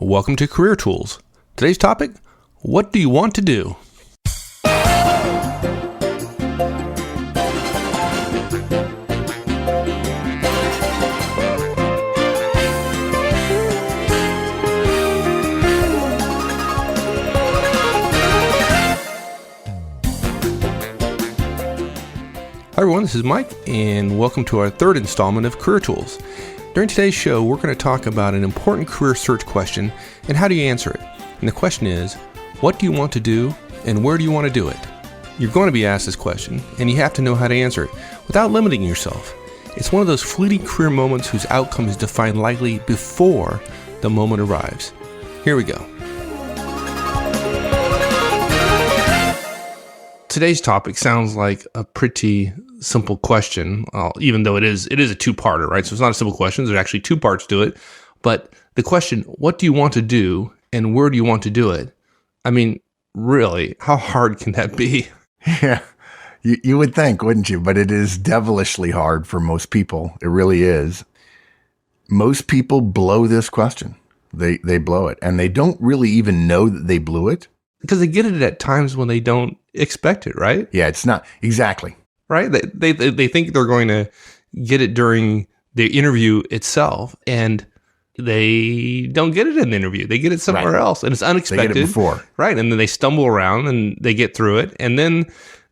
Welcome to Career Tools. Today's topic, what do you want to do? Hi everyone, this is Mike, and welcome to our third installment of Career Tools. During today's show, we're going to talk about an important career search question and how do you answer it. And the question is, what do you want to do and where do you want to do it? You're going to be asked this question, and you have to know how to answer it without limiting yourself. It's one of those fleeting career moments whose outcome is defined likely before the moment arrives. Here we go. Today's topic sounds like a pretty simple question, even though it is a two-parter, right? So it's not a simple question. There's actually two parts to it. But the question, what do you want to do and where do you want to do it? I mean, really, how hard can that be? Yeah, you would think, wouldn't you? But it is devilishly hard for most people. It really is. Most people blow this question. They blow it. And they don't really even know that they blew it. Because they get it at times when they don't expect it, right? Yeah, it's not exactly right. They think they're going to get it during the interview itself, and they don't get it in the interview. They get it somewhere else, and it's unexpected. They get it before, right? And then they stumble around and they get through it, and then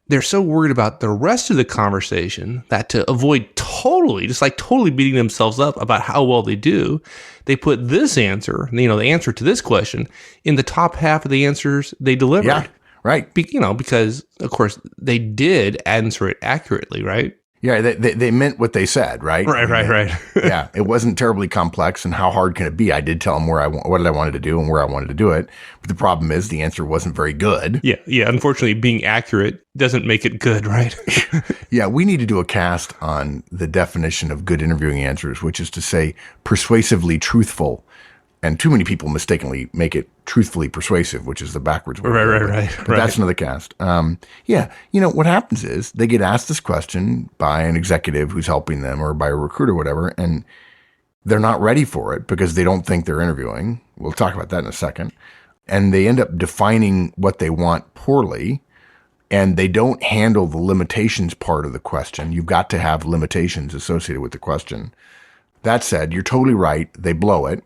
they're so worried about the rest of the conversation that to avoid totally beating themselves up about how well they do, they put this answer, the answer to this question, in the top half of the answers they delivered. Yeah, right. Because, of course, they did answer it accurately, right? Yeah, they meant what they said, right? Right. Yeah, it wasn't terribly complex, and how hard can it be? I did tell them what I wanted to do and where I wanted to do it, but the problem is the answer wasn't very good. Yeah. Unfortunately, being accurate doesn't make it good, right? Yeah, we need to do a cast on the definition of good interviewing answers, which is to say persuasively truthful. And too many people mistakenly make it truthfully persuasive, which is the backwards way. Right. But that's another cast. What happens is they get asked this question by an executive who's helping them or by a recruiter or whatever, and they're not ready for it because they don't think they're interviewing. We'll talk about that in a second. And they end up defining what they want poorly, and they don't handle the limitations part of the question. You've got to have limitations associated with the question. That said, you're totally right. They blow it.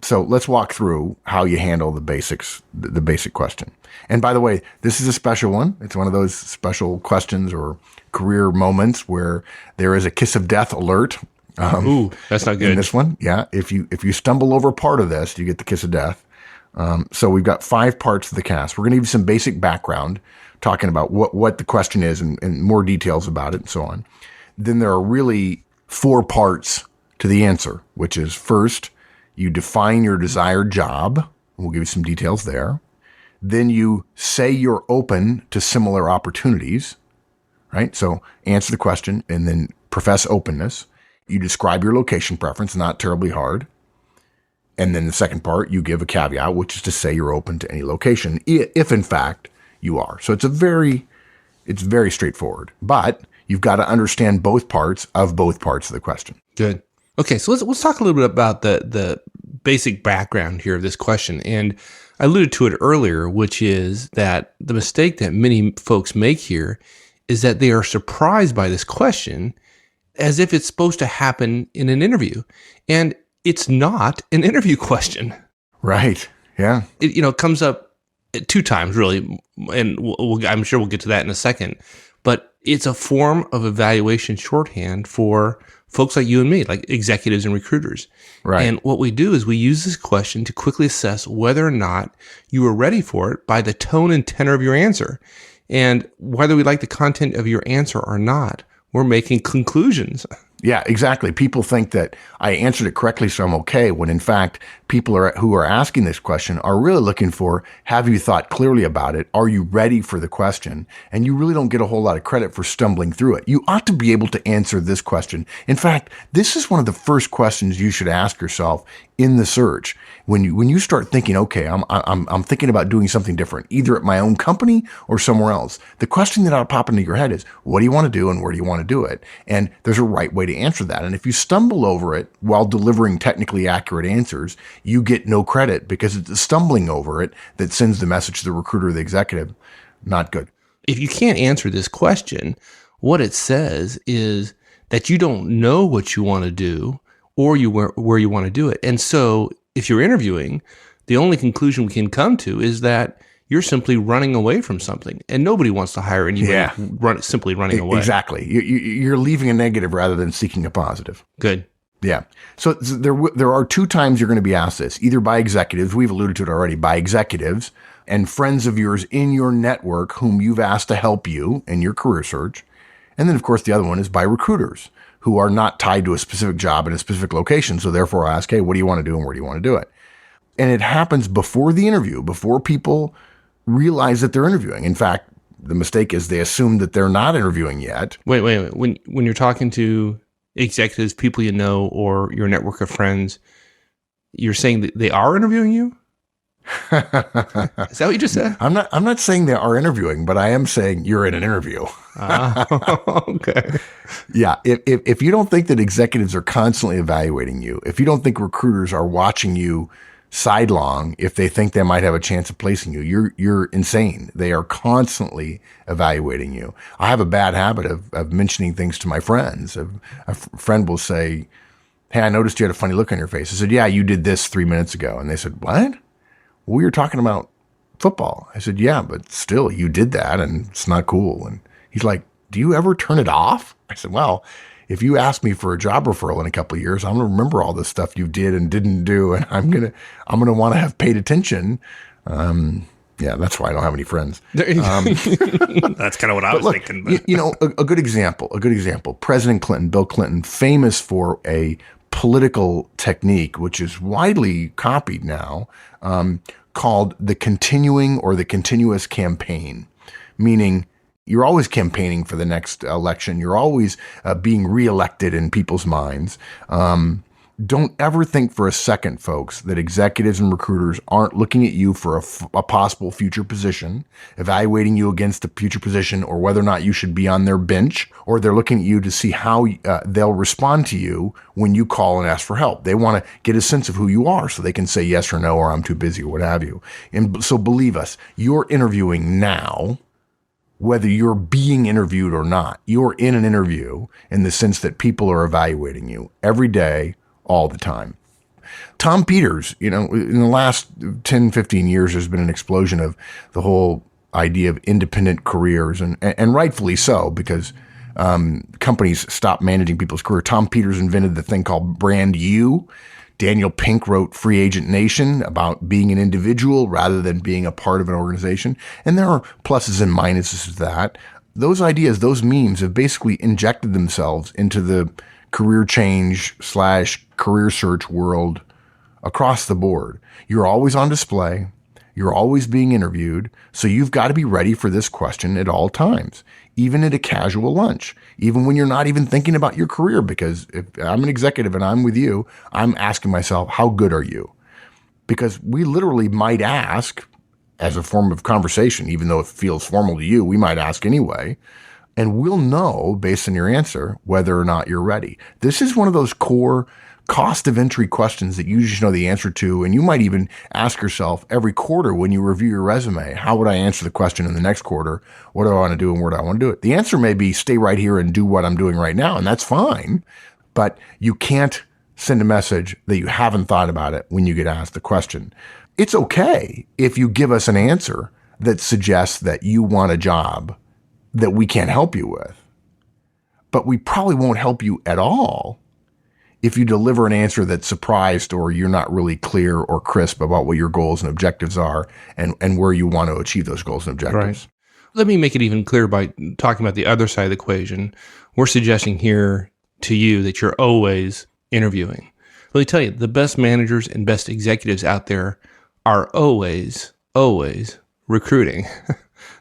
So let's walk through how you handle the basics, the basic question. And by the way, this is a special one. It's one of those special questions or career moments where there is a kiss of death alert. Ooh, that's not good. In this one, yeah. If you stumble over part of this, you get the kiss of death. So we've got 5 parts of the cast. We're going to give you some basic background, talking about what the question is and more details about it and so on. Then there are really 4 parts to the answer, which is first, you define your desired job. We'll give you some details there. Then you say you're open to similar opportunities, right? So answer the question and then profess openness. You describe your location preference, not terribly hard. And then the second part, you give a caveat, which is to say you're open to any location, if in fact you are. So it's very straightforward, but you've got to understand both parts of the question. Good. Okay, so let's talk a little bit about the basic background here of this question. And I alluded to it earlier, which is that the mistake that many folks make here is that they are surprised by this question as if it's supposed to happen in an interview. And it's not an interview question. Right, yeah. It comes up 2 times, really, and I'm sure we'll get to that in a second. But it's a form of evaluation shorthand for folks like you and me, like executives and recruiters. Right. And what we do is we use this question to quickly assess whether or not you are ready for it by the tone and tenor of your answer. And whether we like the content of your answer or not, we're making conclusions. Yeah, exactly. People think that I answered it correctly, so I'm okay, when in fact, people who are asking this question are really looking for, have you thought clearly about it? Are you ready for the question? And you really don't get a whole lot of credit for stumbling through it. You ought to be able to answer this question. In fact, this is one of the first questions you should ask yourself in the search. When you start thinking, okay, I'm thinking about doing something different, either at my own company or somewhere else. The question that ought to pop into your head is, what do you want to do and where do you want to do it? And there's a right way to answer that. And if you stumble over it while delivering technically accurate answers, you get no credit because it's the stumbling over it that sends the message to the recruiter or the executive. Not good. If you can't answer this question, what it says is that you don't know what you want to do or where you want to do it. And so if you're interviewing, the only conclusion we can come to is that you're simply running away from something, and nobody wants to hire anybody simply running away. Exactly. You're leaving a negative rather than seeking a positive. Good. Yeah. So there are 2 times you're going to be asked this, either by executives, we've alluded to it already, by executives and friends of yours in your network whom you've asked to help you in your career search. And then, of course, the other one is by recruiters who are not tied to a specific job in a specific location. So therefore I ask, hey, what do you want to do and where do you want to do it? And it happens before the interview, before people realize that they're interviewing. In fact, the mistake is they assume that they're not interviewing yet. Wait. When you're talking to executives, people you know, or your network of friends, you're saying that they are interviewing you? Is that what you just said? I'm not saying they are interviewing, but I am saying you're in an interview. Okay. Yeah. If you don't think that executives are constantly evaluating you, if you don't think recruiters are watching you sidelong, if they think they might have a chance of placing you, you're insane. They are constantly evaluating you. I have a bad habit of mentioning things to my friends. A friend will say, hey, I noticed you had a funny look on your face. I said, yeah, you did this 3 minutes ago. And they said, what? We were talking about football. I said, yeah, but still, you did that and it's not cool. And he's like, do you ever turn it off? I said, well, if you ask me for a job referral in a couple of years, I'm going to remember all the stuff you did and didn't do. And I'm going to want to have paid attention. Yeah, that's why I don't have any friends. That's kind of what I was thinking. But. A good example, President Clinton, Bill Clinton, famous for a political technique, which is widely copied now, called the continuing or the continuous campaign, meaning you're always campaigning for the next election. You're always being reelected in people's minds. Don't ever think for a second, folks, that executives and recruiters aren't looking at you for a possible future position, evaluating you against a future position or whether or not you should be on their bench, or they're looking at you to see how they'll respond to you when you call and ask for help. They want to get a sense of who you are so they can say yes or no, or I'm too busy or what have you. And so believe us, you're interviewing now, whether you're being interviewed or not. You're in an interview in the sense that people are evaluating you every day, all the time. Tom Peters, in the last 10, 15 years, there's been an explosion of the whole idea of independent careers, and rightfully so, because companies stopped managing people's career. Tom Peters invented the thing called Brand U. Daniel Pink wrote Free Agent Nation about being an individual rather than being a part of an organization. And there are pluses and minuses to that. Those ideas, those memes have basically injected themselves into the career change / career search world across the board. You're always on display. You're always being interviewed. So you've got to be ready for this question at all times, even at a casual lunch, even when you're not even thinking about your career. Because if I'm an executive and I'm with you, I'm asking myself, how good are you? Because we literally might ask as a form of conversation, even though it feels formal to you, we might ask anyway. And we'll know based on your answer whether or not you're ready. This is one of those core cost of entry questions that you just know the answer to. And you might even ask yourself every quarter when you review your resume, how would I answer the question in the next quarter? What do I want to do and where do I want to do it? The answer may be stay right here and do what I'm doing right now. And that's fine. But you can't send a message that you haven't thought about it when you get asked the question. It's okay if you give us an answer that suggests that you want a job that we can't help you with. But we probably won't help you at all if you deliver an answer that's surprised or you're not really clear or crisp about what your goals and objectives are and where you want to achieve those goals and objectives. Right. Let me make it even clearer by talking about the other side of the equation. We're suggesting here to you that you're always interviewing. Let me tell you, the best managers and best executives out there are always recruiting.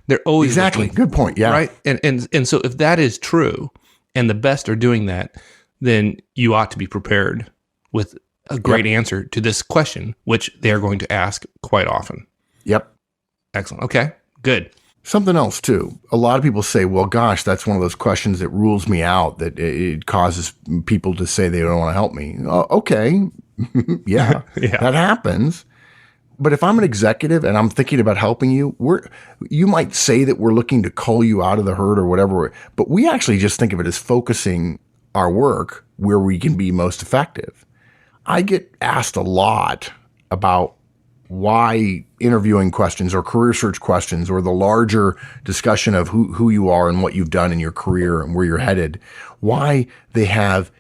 They're always exactly looking, good point. Yeah. Right. And so if that is true and the best are doing that, then you ought to be prepared with a great answer to this question, which they're going to ask quite often. Yep. Excellent. Okay, good. Something else too. A lot of people say, well, gosh, that's one of those questions that rules me out, that it causes people to say they don't want to help me. Okay. Yeah, that happens. But if I'm an executive and I'm thinking about helping you, you might say that we're looking to cull you out of the herd or whatever, but we actually just think of it as focusing our work where we can be most effective. I get asked a lot about why interviewing questions or career search questions or the larger discussion of who you are and what you've done in your career and where you're headed, why they have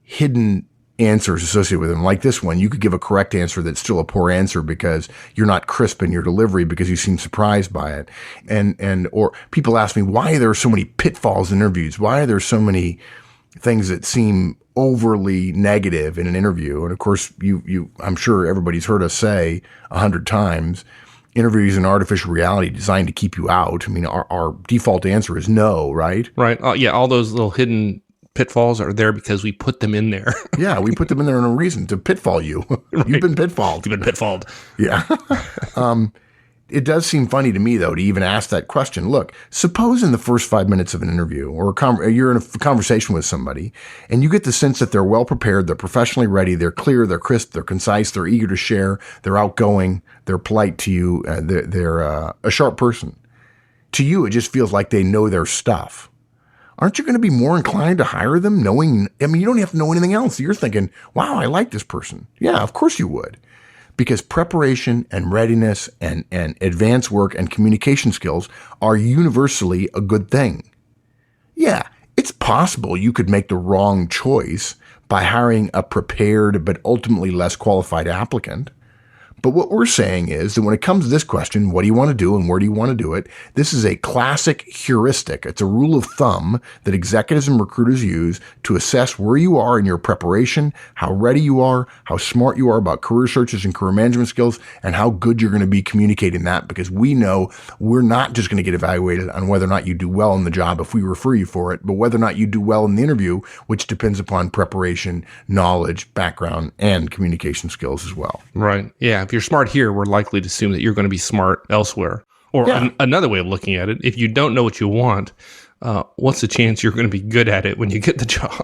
hidden answers associated with them. Like this one, you could give a correct answer that's still a poor answer because you're not crisp in your delivery because you seem surprised by it. Or people ask me, why are there so many pitfalls in interviews? Why are there so many things that seem overly negative in an interview? And of course, I'm sure everybody's heard us say 100 times, interview is an artificial reality designed to keep you out. I mean, our default answer is no, right? Right. Yeah. All those little hidden pitfalls are there because we put them in there. Yeah, we put them in there for a reason, to pitfall you. Right. You've been pitfalled. You've been pitfalled. Yeah. It does seem funny to me, though, to even ask that question. Look, suppose in the first 5 minutes of an interview or you're in a conversation with somebody and you get the sense that they're well prepared, they're professionally ready, they're clear, they're crisp, they're concise, they're eager to share, they're outgoing, they're polite to you, they're a sharp person. To you, it just feels like they know their stuff. Aren't you going to be more inclined to hire them you don't have to know anything else. You're thinking, wow, I like this person. Yeah, of course you would. Because preparation and readiness and advanced work and communication skills are universally a good thing. Yeah, it's possible you could make the wrong choice by hiring a prepared but ultimately less qualified applicant. But what we're saying is that when it comes to this question, what do you want to do and where do you want to do it? This is a classic heuristic. It's a rule of thumb that executives and recruiters use to assess where you are in your preparation, how ready you are, how smart you are about career searches and career management skills, and how good you're going to be communicating that, because we know we're not just going to get evaluated on whether or not you do well in the job if we refer you for it, but whether or not you do well in the interview, which depends upon preparation, knowledge, background, and communication skills as well. Right. Yeah. If you're smart here, we're likely to assume that you're going to be smart elsewhere. Or another way of looking at it, if you don't know what you want, what's the chance you're going to be good at it when you get the job?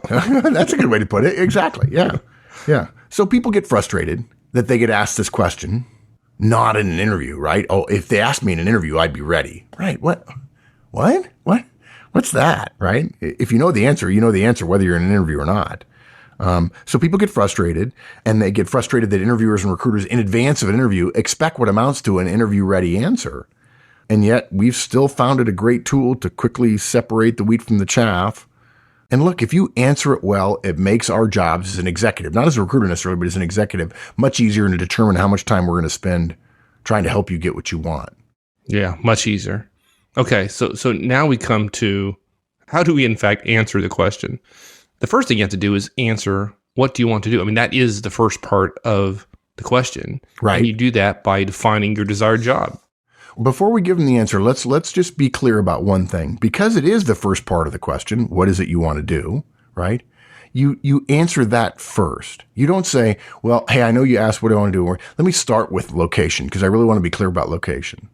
That's a good way to put it. Exactly. Yeah. Yeah. So people get frustrated that they get asked this question, not in an interview, right? Oh, if they asked me in an interview, I'd be ready. Right. What? What's that? Right. If you know the answer, you know the answer, whether you're in an interview or not. So people get frustrated, and they get frustrated that interviewers and recruiters in advance of an interview expect what amounts to an interview-ready answer. And yet we've still found it a great tool to quickly separate the wheat from the chaff. And look, if you answer it well, it makes our jobs as an executive, not as a recruiter necessarily, but as an executive, much easier to determine how much time we're going to spend trying to help you get what you want. Yeah, much easier. Okay, so now we come to how do we in fact answer the question? The first thing you have to do is answer, what do you want to do? I mean, that is the first part of the question. Right. And you do that by defining your desired job. Before we give them the answer, let's just be clear about one thing. Because it is the first part of the question, what is it you want to do, right? You answer that first. You don't say, well, hey, I know you asked what do I want to do. Or, let me start with location, because I really want to be clear about location.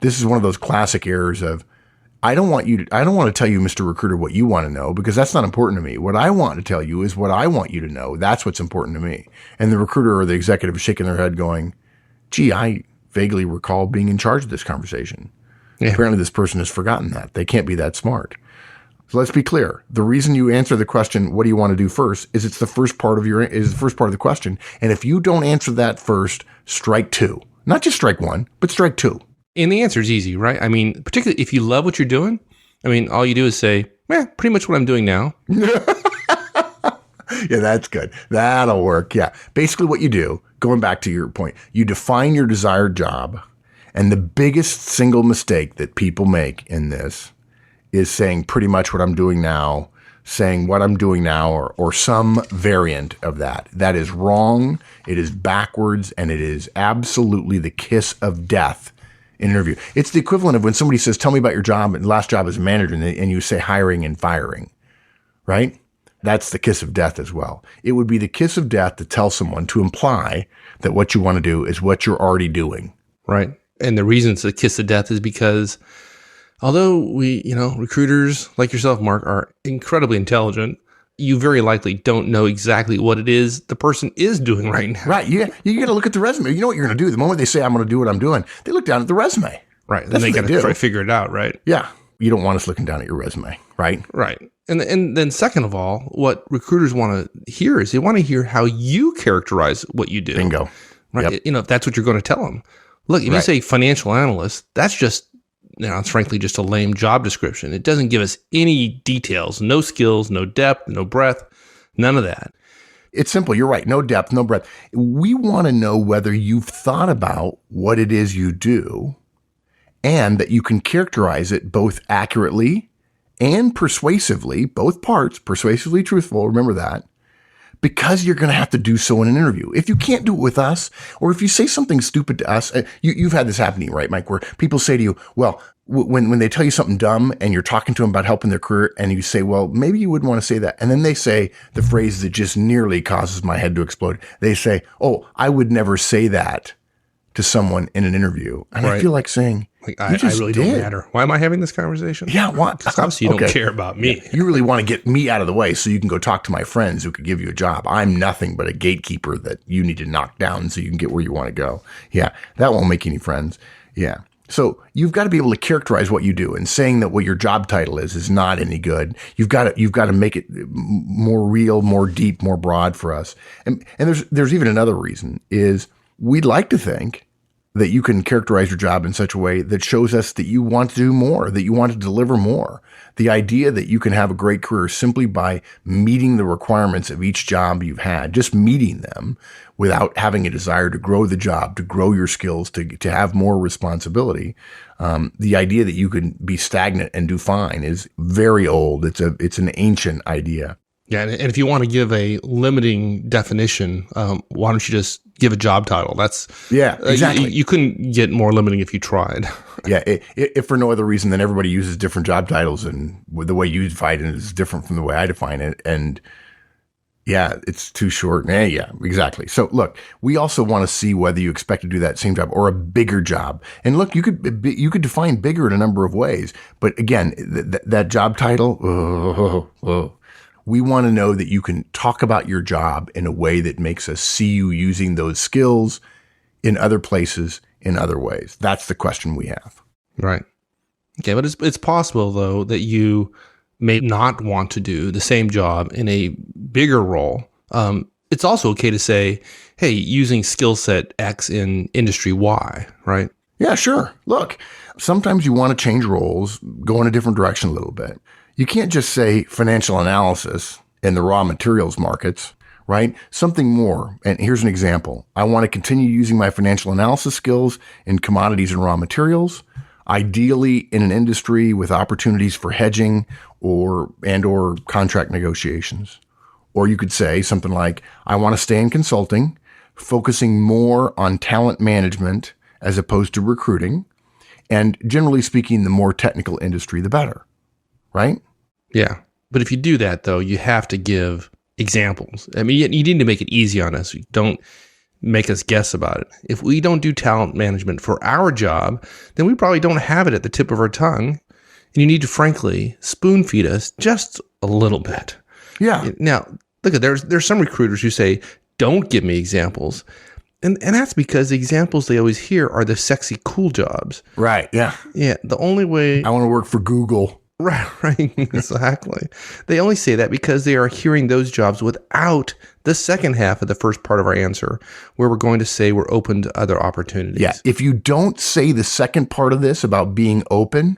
This is one of those classic errors of, I don't want to tell you, Mr. Recruiter, what you want to know, because that's not important to me. What I want to tell you is what I want you to know. That's what's important to me. And the recruiter or the executive is shaking their head going, gee, I vaguely recall being in charge of this conversation. Yeah. Apparently this person has forgotten that. They can't be that smart. So let's be clear. The reason you answer the question, what do you want to do first, is it's the first part of the question. And if you don't answer that first, strike two. Not just strike one, but strike two. And the answer is easy, right? I mean, particularly if you love what you're doing, I mean, all you do is say, pretty much what I'm doing now. Yeah, that's good. That'll work. Yeah. Basically what you do, going back to your point, you define your desired job. And the biggest single mistake that people make in this is saying pretty much what I'm doing now, saying what I'm doing now, or some variant of that. That is wrong. It is backwards, and it is absolutely the kiss of death in an interview. It's the equivalent of when somebody says, tell me about your job, and last job as a manager, and you say hiring and firing, right? That's the kiss of death as well. It would be the kiss of death to tell someone, to imply that what you want to do is what you're already doing. Right. And the reason it's a kiss of death is because although recruiters like yourself, Mark, are incredibly intelligent, you very likely don't know exactly what it is the person is doing right now. Right. You got to look at the resume. You know what you're going to do. The moment they say, I'm going to do what I'm doing, they look down at the resume. Right. Then they got to try to figure it out, right? Yeah. You don't want us looking down at your resume, right? Right. And then second of all, what recruiters want to hear is they want to hear how you characterize what you do. Bingo. Right. Yep. If that's what you're going to tell them. Look, if you say financial analyst, that's just, it's frankly just a lame job description. It doesn't give us any details, no skills, no depth, no breadth, none of that. It's simple. You're right. No depth, no breadth. We want to know whether you've thought about what it is you do and that you can characterize it both accurately and persuasively, both parts, persuasively truthful, remember that, because you're going to have to do so in an interview. If you can't do it with us, or if you say something stupid to us, you've had this happening, right, Mike, where people say to you, well, when they tell you something dumb and you're talking to them about helping their career and you say, well, maybe you wouldn't want to say that. And then they say the phrase that just nearly causes my head to explode. They say, oh, I would never say that to someone in an interview. And I feel like saying, I really don't matter. Why am I having this conversation? Yeah, what? Because obviously you don't care about me. You really want to get me out of the way so you can go talk to my friends who could give you a job. I'm nothing but a gatekeeper that you need to knock down so you can get where you want to go. Yeah, that won't make any friends. Yeah. So you've got to be able to characterize what you do, and saying that what your job title is not any good. You've got to make it more real, more deep, more broad for us. And there's even another reason is we'd like to think that you can characterize your job in such a way that shows us that you want to do more, that you want to deliver more. The idea that you can have a great career simply by meeting the requirements of each job you've had, just meeting them without having a desire to grow the job, to grow your skills, to have more responsibility. The idea that you can be stagnant and do fine is very old. It's an ancient idea. Yeah, and if you want to give a limiting definition, why don't you just give a job title? That's exactly. You couldn't get more limiting if you tried. Yeah, if for no other reason than everybody uses different job titles, and the way you define it is different from the way I define it, and yeah, it's too short. Yeah, exactly. So look, we also want to see whether you expect to do that same job or a bigger job. And look, you could define bigger in a number of ways, but again, that job title. We want to know that you can talk about your job in a way that makes us see you using those skills in other places, in other ways. That's the question we have. Right. Okay, but it's possible, though, that you may not want to do the same job in a bigger role. It's also okay to say, hey, using skill set X in industry Y, right? Yeah, sure. Look, sometimes you want to change roles, go in a different direction a little bit. You can't just say financial analysis in the raw materials markets, right? Something more. And here's an example. I want to continue using my financial analysis skills in commodities and raw materials, ideally in an industry with opportunities for hedging or contract negotiations. Or you could say something like, I want to stay in consulting, focusing more on talent management as opposed to recruiting. And generally speaking, the more technical industry, the better. Right? Yeah. But if you do that, though, you have to give examples. I mean, you need to make it easy on us. Don't make us guess about it. If we don't do talent management for our job, then we probably don't have it at the tip of our tongue. And you need to, frankly, spoon feed us just a little bit. Yeah. Now, look, there's some recruiters who say, don't give me examples. And that's because the examples they always hear are the sexy, cool jobs. Right. Yeah. Yeah. The only way... I want to work for Google. Right, exactly. They only say that because they are hearing those jobs without the second half of the first part of our answer, where we're going to say we're open to other opportunities. Yeah, if you don't say the second part of this about being open,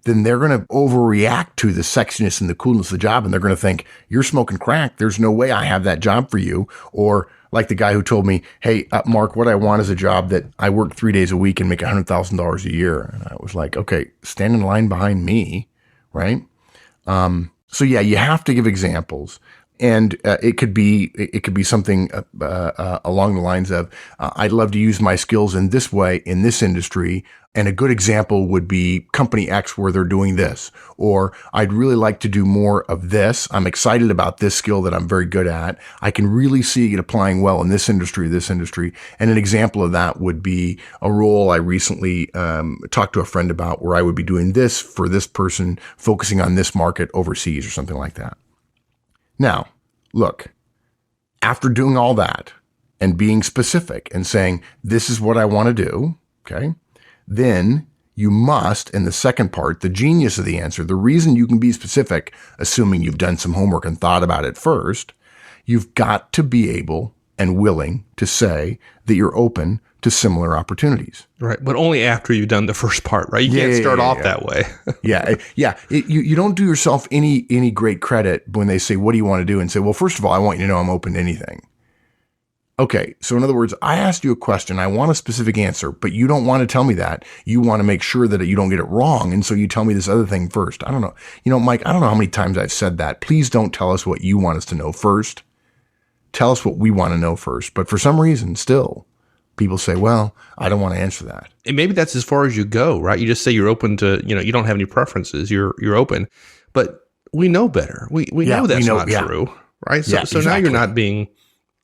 then they're going to overreact to the sexiness and the coolness of the job, and they're going to think, you're smoking crack. There's no way I have that job for you. Or like the guy who told me, hey, Mark, what I want is a job that I work 3 days a week and make $100,000 a year. And I was like, okay, stand in line behind me. Right? So yeah, you have to give examples. And it could be something along the lines of, I'd love to use my skills in this way in this industry. And a good example would be company X where they're doing this, or I'd really like to do more of this. I'm excited about this skill that I'm very good at. I can really see it applying well in this industry. And an example of that would be a role I recently talked to a friend about where I would be doing this for this person, focusing on this market overseas or something like that. Now, look, after doing all that and being specific and saying, this is what I want to do, okay, then you must, in the second part, the genius of the answer, the reason you can be specific, assuming you've done some homework and thought about it first, you've got to be able and willing to say that you're open to similar opportunities. Right. But only after you've done the first part, right? You can't start off that way. You don't do yourself any great credit when they say, what do you want to do? And say, well, first of all, I want you to know I'm open to anything. Okay. So in other words, I asked you a question. I want a specific answer, but you don't want to tell me that. You want to make sure that you don't get it wrong. And so you tell me this other thing first. I don't know. Mike, I don't know how many times I've said that. Please don't tell us what you want us to know first. Tell us what we want to know first. But for some reason, still, people say, well, I don't want to answer that. And maybe that's as far as you go, right? You just say you're open to, you don't have any preferences. You're open. But we know better. We know that's not true, right? So exactly. Now you're not being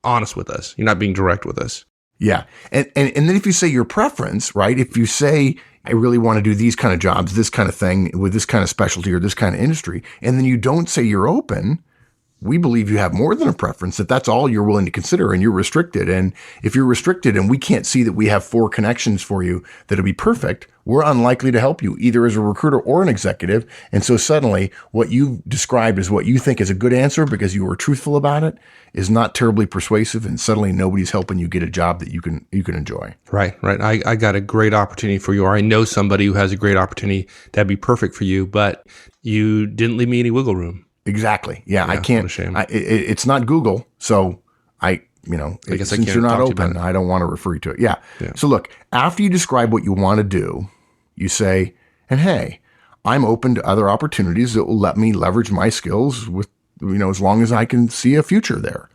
honest with us. You're not being direct with us. Yeah. And then if you say your preference, right? If you say, I really want to do these kind of jobs, this kind of thing with this kind of specialty or this kind of industry, and then you don't say you're open, we believe you have more than a preference, that's all you're willing to consider, and you're restricted. And if you're restricted and we can't see that we have 4 connections for you that'll be perfect, we're unlikely to help you either as a recruiter or an executive. And so suddenly what you described as what you think is a good answer because you were truthful about it is not terribly persuasive. And suddenly nobody's helping you get a job that you can enjoy. Right. I got a great opportunity for you, or I know somebody who has a great opportunity that'd be perfect for you, but you didn't leave me any wiggle room. Exactly. Yeah, I can't. It's not Google, so since you're not open, I don't want to refer you to it. Yeah. So look, after you describe what you want to do, you say, and hey, I'm open to other opportunities that will let me leverage my skills with, as long as I can see a future there.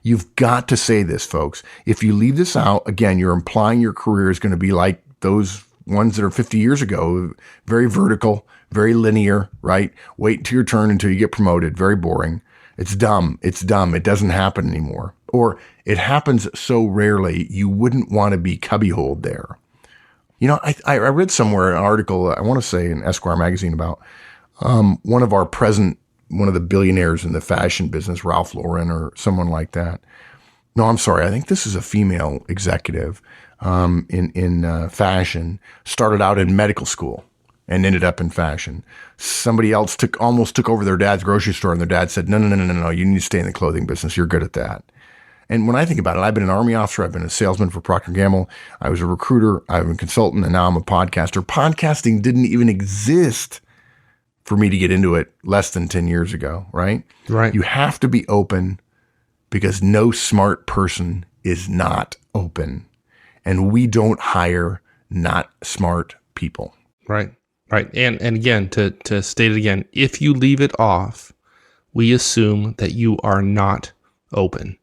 You've got to say this, folks. If you leave this out, again, you're implying your career is going to be like those ones that are 50 years ago, very vertical, very linear, right? Wait until your turn until you get promoted. Very boring. It's dumb. It doesn't happen anymore. Or it happens so rarely, you wouldn't want to be cubbyholed there. I read somewhere an article, I want to say in Esquire magazine, about one of the billionaires in the fashion business, Ralph Lauren or someone like that. No, I'm sorry. I think this is a female executive in fashion, started out in medical school and ended up in fashion. Somebody else almost took over their dad's grocery store, and their dad said, no, you need to stay in the clothing business. You're good at that. And when I think about it, I've been an Army officer. I've been a salesman for Procter & Gamble. I was a recruiter. I've been a consultant, and now I'm a podcaster. Podcasting didn't even exist for me to get into it less than 10 years ago, right? Right. You have to be open because no smart person is not open. And we don't hire not smart people. Right. And again, to state it again, if you leave it off, we assume that you are not open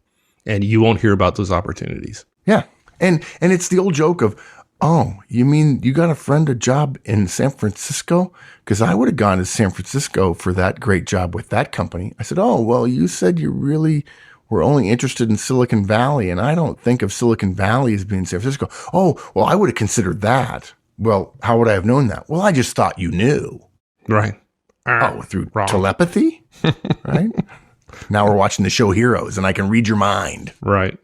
and you won't hear about those opportunities. Yeah. And it's the old joke of, oh, you mean you got a job in San Francisco? Because I would have gone to San Francisco for that great job with that company. I said, oh, well, you said you really were only interested in Silicon Valley, and I don't think of Silicon Valley as being San Francisco. Oh, well, I would have considered that. Well, how would I have known that? Well, I just thought you knew. Right. Through telepathy? Right? Now we're watching the show Heroes, and I can read your mind. Right.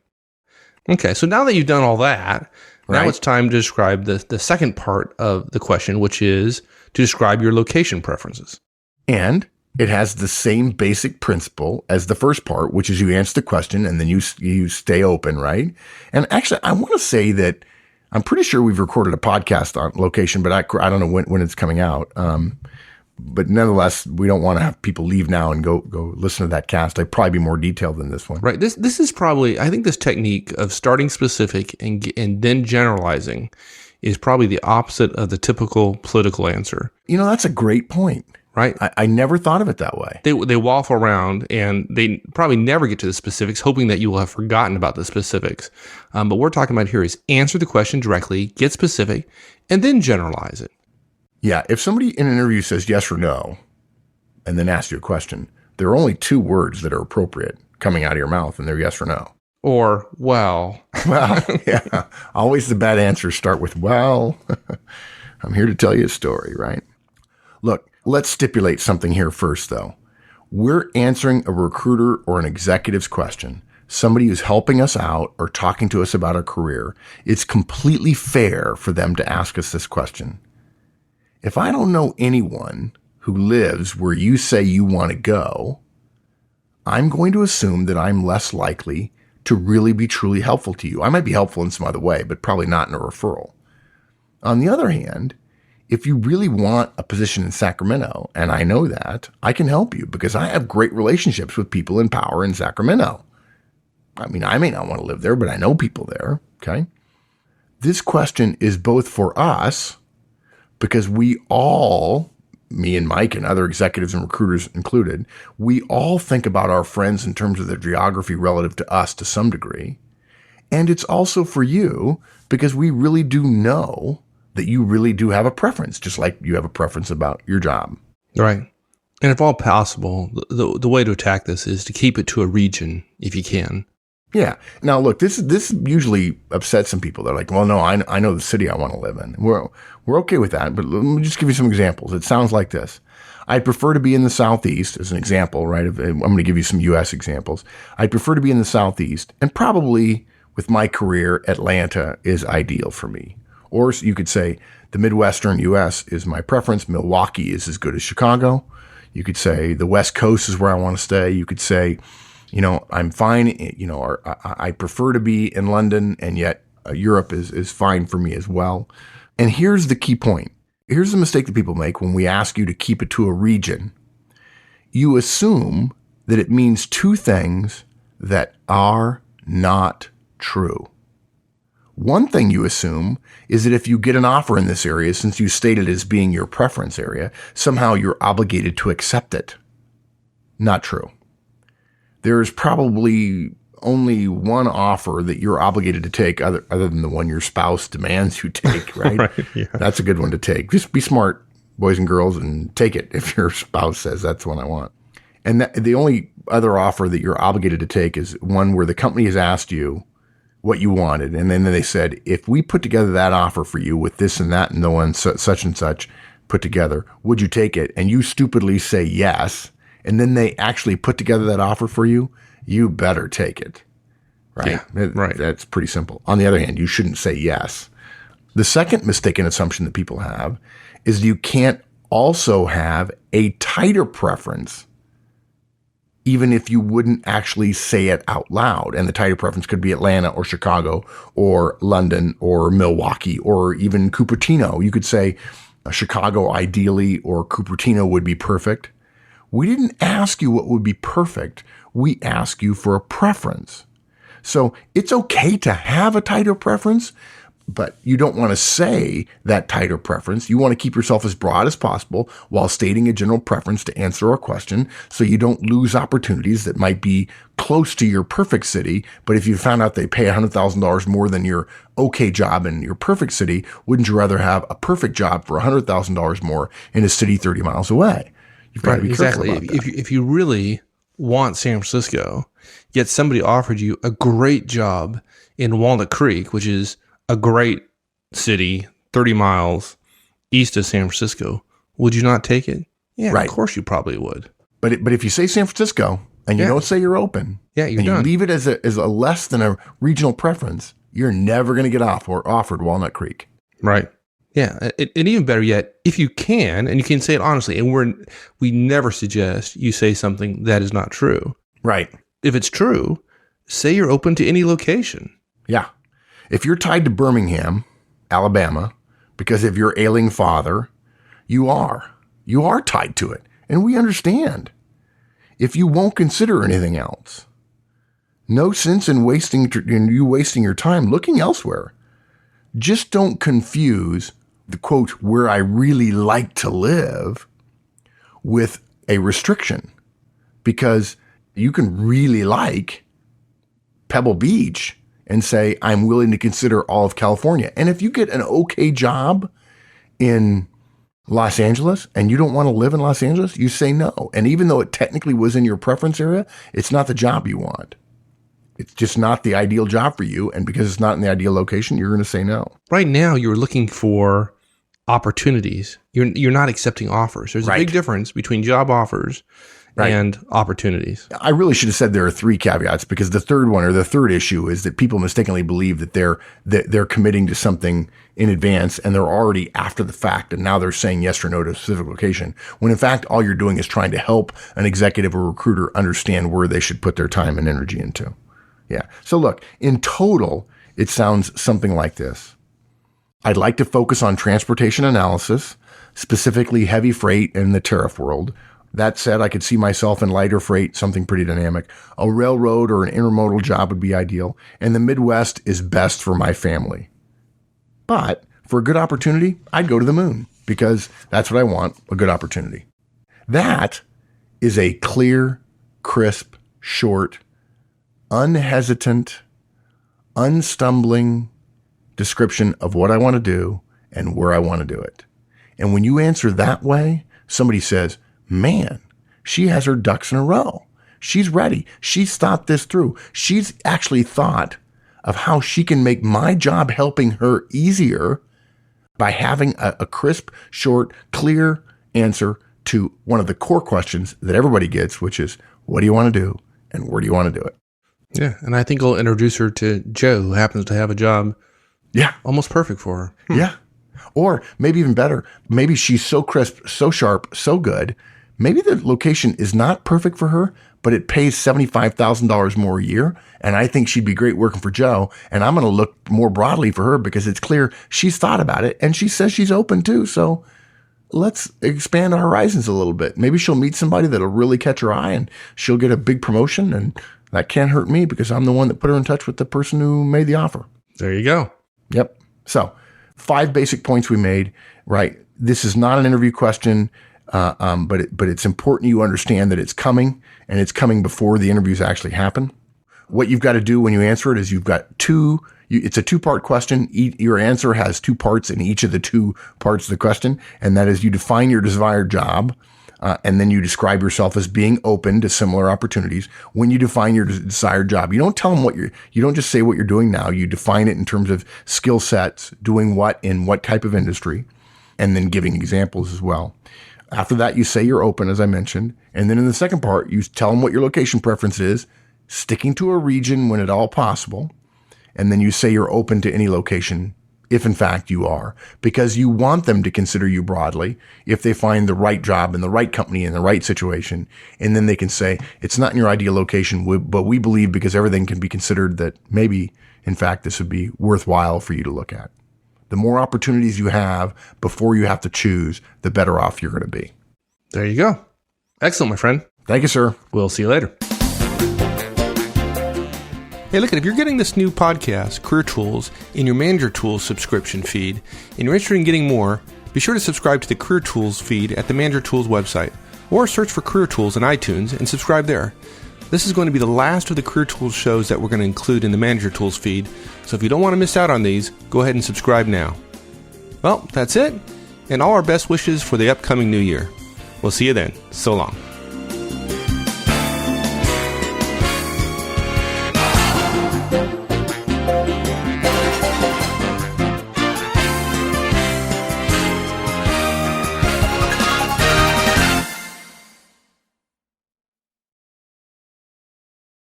Okay, so now that you've done all that, now it's time to describe the second part of the question, which is to describe your location preferences. And it has the same basic principle as the first part, which is you answer the question and then you stay open, right? And actually, I want to say that I'm pretty sure we've recorded a podcast on location, but I don't know when it's coming out. But nonetheless, we don't want to have people leave now and go listen to that cast. I'd probably be more detailed than this one. Right. This is probably, I think this technique of starting specific and then generalizing is probably the opposite of the typical political answer. That's a great point. right? I never thought of it that way. They waffle around and they probably never get to the specifics, hoping that you will have forgotten about the specifics. But what we're talking about here is answer the question directly, get specific, and then generalize it. Yeah, if somebody in an interview says yes or no, and then asks you a question, there are only two words that are appropriate coming out of your mouth, and they're yes or no. Or, well. Well, yeah. Always the bad answers start with, well, I'm here to tell you a story, right? Look, let's stipulate something here first, though. We're answering a recruiter or an executive's question, somebody who's helping us out or talking to us about our career. It's completely fair for them to ask us this question. If I don't know anyone who lives where you say you want to go, I'm going to assume that I'm less likely to really be truly helpful to you. I might be helpful in some other way, but probably not in a referral. On the other hand, if you really want a position in Sacramento, and I know that, I can help you because I have great relationships with people in power in Sacramento. I mean, I may not want to live there, but I know people there, okay? This question is both for us, because we all, me and Mike and other executives and recruiters included, we all think about our friends in terms of their geography relative to us to some degree. And it's also for you because we really do know that you really do have a preference, just like you have a preference about your job. Right. And if all possible, the way to attack this is to keep it to a region if you can. Yeah. Now, look, this usually upsets some people. They're like, well, no, I know the city I want to live in. We're okay with that, but let me just give you some examples. It sounds like this. I'd prefer to be in the Southeast as an example, right? I'm going to give you some U.S. examples. I'd prefer to be in the Southeast, and probably with my career, Atlanta is ideal for me. Or you could say the Midwestern U.S. is my preference. Milwaukee is as good as Chicago. You could say the West Coast is where I want to stay. You could say, I'm fine, or I prefer to be in London, and yet Europe is fine for me as well. And here's the key point. Here's the mistake that people make when we ask you to keep it to a region. You assume that it means two things that are not true. One thing you assume is that if you get an offer in this area, since you state it as being your preference area, somehow you're obligated to accept it. Not true. There's probably only one offer that you're obligated to take other than the one your spouse demands you take, right? Right, yeah. That's a good one to take. Just be smart, boys and girls, and take it if your spouse says that's the one I want. And the only other offer that you're obligated to take is one where the company has asked you what you wanted. And then they said, if we put together that offer for you with this and that and the one such and such put together, would you take it? And you stupidly say yes. And then they actually put together that offer for you, you better take it, right? Yeah, right. That's pretty simple. On the other hand, you shouldn't say yes. The second mistaken assumption that people have is you can't also have a tighter preference, even if you wouldn't actually say it out loud. And the tighter preference could be Atlanta or Chicago or London or Milwaukee or even Cupertino. You could say Chicago ideally or Cupertino would be perfect. We didn't ask you what would be perfect. We ask you for a preference. So it's okay to have a tighter preference, but you don't want to say that tighter preference. You want to keep yourself as broad as possible while stating a general preference to answer our question so you don't lose opportunities that might be close to your perfect city. But if you found out they pay $100,000 more than your okay job in your perfect city, wouldn't you rather have a perfect job for $100,000 more in a city 30 miles away? You've got to be exactly. careful about that. If you really want San Francisco, yet somebody offered you a great job in Walnut Creek, which is a great city, 30 miles east of San Francisco, would you not take it? Yeah, Right. Of course you probably would. But if you say San Francisco and you don't say you're open, Yeah, you're and done. you leave it as a less than a regional preference, you're never going to get offered Walnut Creek. Right. Yeah. And even better yet, if you can, and you can say it honestly, and we never suggest you say something that is not true. Right. If it's true, say you're open to any location. Yeah. If you're tied to Birmingham, Alabama, because of your ailing father, you are tied to it. And we understand. If you won't consider anything else, no sense in wasting your time looking elsewhere. Just don't confuse the quote, where I really like to live with a restriction, because you can really like Pebble Beach and say, I'm willing to consider all of California. And if you get an okay job in Los Angeles and you don't want to live in Los Angeles, you say no. And even though it technically was in your preference area, it's not the job you want. It's just not the ideal job for you. And because it's not in the ideal location, you're going to say no. Right now, you're looking for opportunities. You're not accepting offers. There's a big difference between job offers and opportunities. I really should have said there are 3 caveats, because the third one, or the third issue, is that people mistakenly believe that they're committing to something in advance and they're already after the fact, and now they're saying yes or no to a specific location, when in fact all you're doing is trying to help an executive or recruiter understand where they should put their time and energy into. Yeah. So look, in total, it sounds something like this. I'd like to focus on transportation analysis, specifically heavy freight in the tariff world. That said, I could see myself in lighter freight, something pretty dynamic. A railroad or an intermodal job would be ideal. And the Midwest is best for my family. But for a good opportunity, I'd go to the moon, because that's what I want, a good opportunity. That is a clear, crisp, short, unhesitant, unstumbling description of what I want to do and where I want to do it. And when you answer that way, somebody says, man, she has her ducks in a row. She's ready. She's thought this through. She's actually thought of how she can make my job helping her easier by having a crisp, short, clear answer to one of the core questions that everybody gets, which is, what do you want to do and where do you want to do it? Yeah, and I think I'll introduce her to Joe, who happens to have a job almost perfect for her. Yeah. Or maybe even better, maybe she's so crisp, so sharp, so good, maybe the location is not perfect for her, but it pays $75,000 more a year. And I think she'd be great working for Joe. And I'm going to look more broadly for her because it's clear she's thought about it and she says she's open too. So let's expand our horizons a little bit. Maybe she'll meet somebody that'll really catch her eye and she'll get a big promotion. And that can't hurt me because I'm the one that put her in touch with the person who made the offer. There you go. Yep. So 5 basic points we made, right? This is not an interview question. But it's important you understand that it's coming, and it's coming before the interviews actually happen. What you've got to do when you answer it is you've got it's a 2-part question. Your answer has 2 parts in each of the 2 parts of the question. And that is, you define your desired job, and then you describe yourself as being open to similar opportunities. When you define your desired job, you don't tell them you don't just say what you're doing now. You define it in terms of skill sets, doing what in what type of industry, and then giving examples as well. After that, you say you're open, as I mentioned. And then in the second part, you tell them what your location preference is, sticking to a region when at all possible. And then you say you're open to any location, if in fact you are, because you want them to consider you broadly if they find the right job in the right company in the right situation. And then they can say, it's not in your ideal location, but we believe because everything can be considered that maybe, in fact, this would be worthwhile for you to look at. The more opportunities you have before you have to choose, the better off you're going to be. There you go. Excellent, my friend. Thank you, sir. We'll see you later. Hey, look, if you're getting this new podcast, Career Tools, in your Manager Tools subscription feed, and you're interested in getting more, be sure to subscribe to the Career Tools feed at the Manager Tools website, or search for Career Tools in iTunes and subscribe there. This is going to be the last of the Career Tools shows that we're going to include in the Manager Tools feed, so if you don't want to miss out on these, go ahead and subscribe now. Well, that's it, and all our best wishes for the upcoming new year. We'll see you then. So long.